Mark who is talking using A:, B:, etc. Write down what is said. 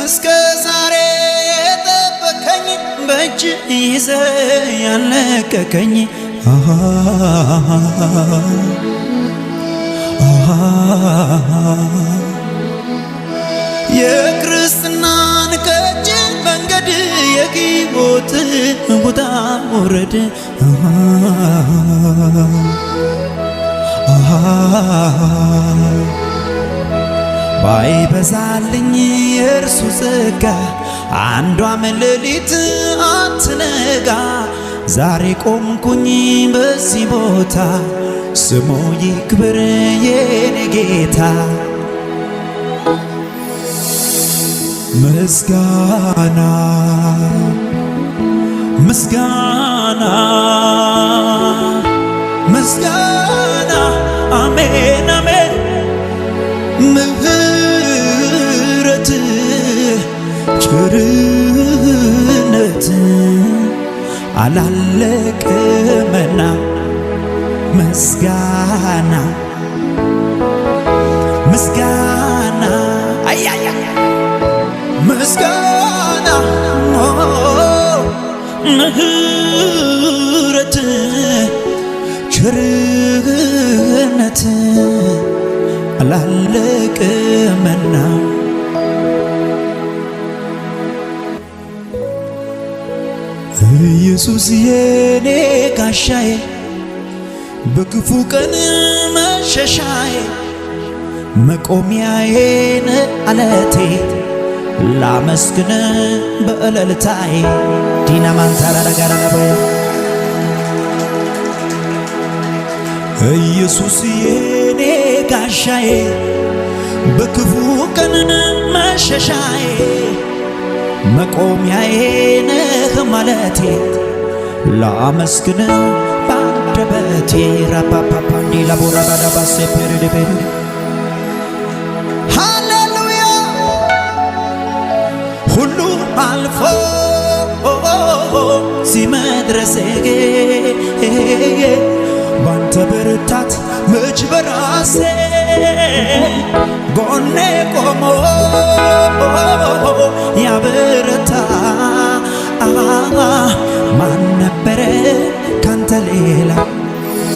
A: እስከ ዛሬ የጠበከኝ በእጅ ይዘህ ያለቀቀኝ የክርስትናን ቀጭ መንገድ የሕይወት ውጣ ውረድ ባይበዛልኝ የእርሱ ጸጋ አንዷም ሌሊት አትነጋ ዛሬ ቆምኩኝ በዚህ ቦታ ስሙ ይክበር የኔ ጌታ ምስጋና ምስጋና ምስጋና አሜን አሜን ምህረት ቸርነት አላለቀምና ምስጋና ምስጋና አያያ ምስጋና ምህረት ቸርነት አላለቀምና ኢየሱስ የኔ ጋሻዬ በክፉ ቀን መሸሻዬ መቆሚያዬ አለቴ ላመስግን በእልልታዬ ዲናማን ታራጋራለበ ኢየሱስ የኔ ጋሻዬ በክፉ ቀን መሸሻዬ መቆሚያዬ ነህ ማለቴ ላመስግን ባንደበቴ ራፓፓፓንዲ ላቦራባዳባሴ ፔሬዴቤሬ ሃሌሉያ ሁሉ አልፎ ሲመድረሴ ባንተ ብርታት መች በራሴ ጎኔ ቆሞ ያበረታ ማን ነበረ ካንተ ሌላ